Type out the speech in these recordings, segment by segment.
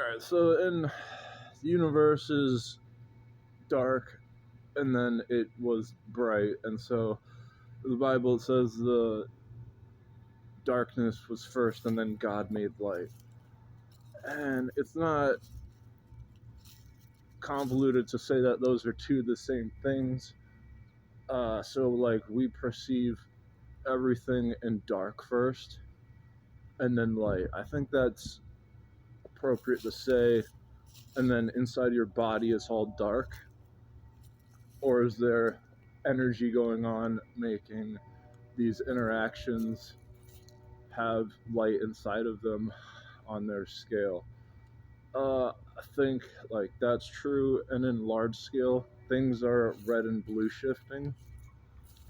Alright, so in the universe is dark, and then it was bright, and so the Bible says the darkness was first, and then God made light. And it's not convoluted to say that those are two the same things. So, like, we perceive everything in dark first, and then light. I think that's appropriate to say. And then inside your body is all dark, or is there energy going on making these interactions have light inside of them on their scale? I think like that's true, and in large scale, things are red and blue shifting.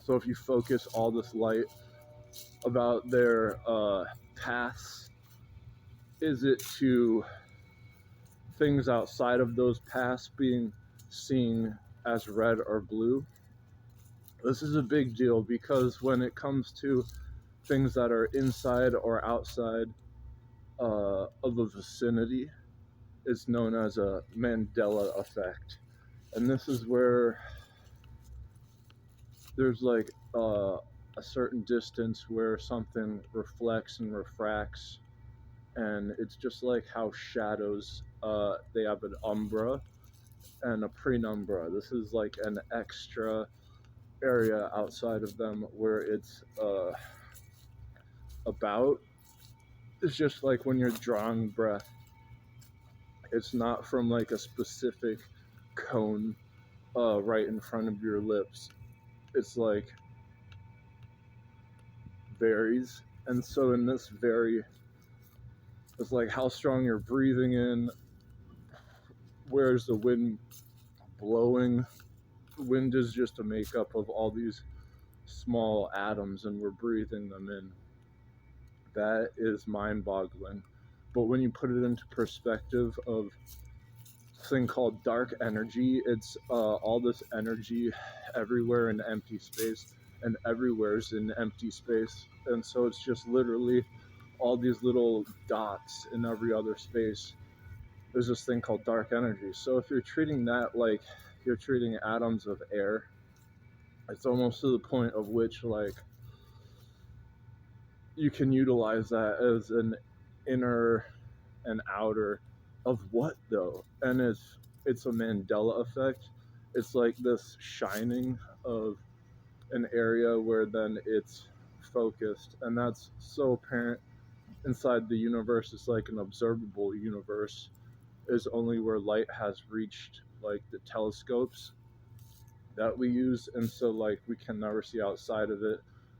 So if you focus all this light about their paths, is it to things outside of those paths being seen as red or blue? This is a big deal because when it comes to things that are inside or outside of a vicinity, it's known as a Mandela effect. And this is where there's like a certain distance where something reflects and refracts, and it's just like how shadows, they have an umbra and a penumbra. This is like an extra area outside of them where it's about. It's just like when you're drawing breath, it's not from like a specific cone right in front of your lips. It's like varies. And so in this it's like how strong you're breathing in, where's the wind blowing. Wind is just a makeup of all these small atoms, and we're breathing them in. That is mind-boggling. But when you put it into perspective of a thing called dark energy, it's all this energy everywhere in empty space, and everywhere is in empty space. And so it's just literally all these little dots in every other space. There's this thing called dark energy. So if you're treating that like you're treating atoms of air, it's almost to the point of which like you can utilize that as an inner and outer of what though? And it's a Mandela effect. It's like this shining of an area where then it's focused, and that's so apparent inside the universe. It's like an observable universe is only where light has reached, like the telescopes that we use, and so like we can never see outside of it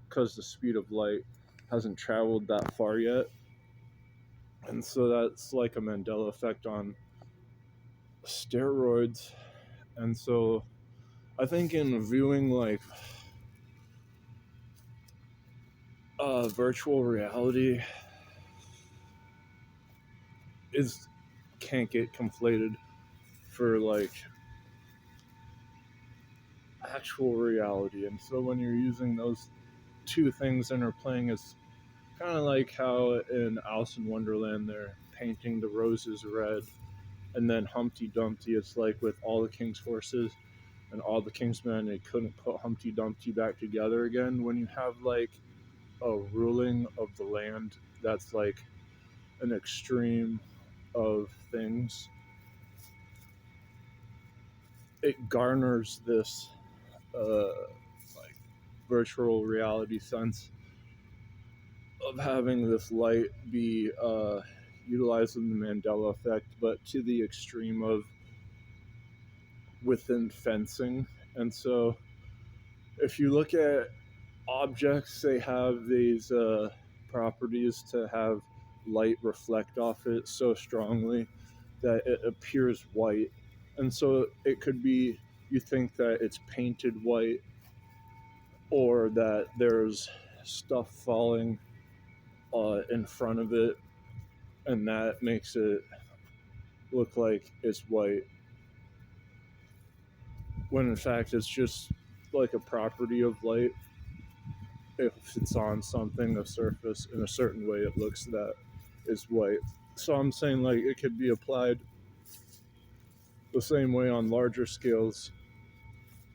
because the speed of light hasn't traveled that far yet. And so that's like a Mandela effect on steroids. And so I think in viewing like virtual reality is can't get conflated for like actual reality. And so when you're using those two things interplaying, it's kind of like how in Alice in Wonderland they're painting the roses red, and then Humpty Dumpty, it's like with all the king's horses and all the king's men, they couldn't put Humpty Dumpty back together again. When you have like a ruling of the land that's like an extreme of things, it garners this like virtual reality sense of having this light be utilizing the Mandela effect, but to the extreme of within fencing. And so if you look at objects, they have these properties to have light reflect off it so strongly that it appears white. And so it could be, you think that it's painted white, or that there's stuff falling in front of it, and that makes it look like it's white, when in fact it's just like a property of light. If it's on something, a surface, in a certain way, it looks that it's white. So I'm saying like it could be applied the same way on larger scales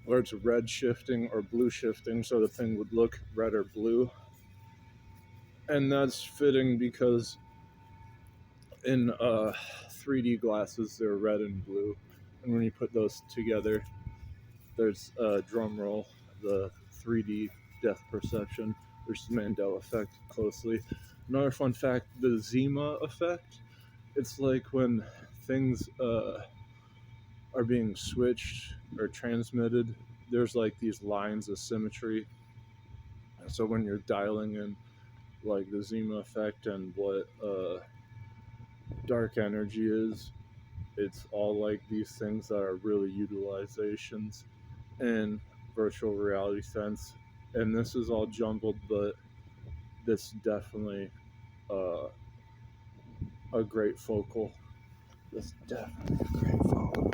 where it's red shifting or blue shifting, so the thing would look red or blue. And that's fitting because in 3D glasses they're red and blue, and when you put those together, there's drum roll, the 3D depth perception versus Mandela effect closely. Another fun fact: the Zima effect. It's like when things are being switched or transmitted. There's like these lines of symmetry. So when you're dialing in like the Zima effect and what dark energy is, it's all like these things that are really utilizations in virtual reality sense. And this is all jumbled, but this definitely uh, a great focal. This definitely a great focal.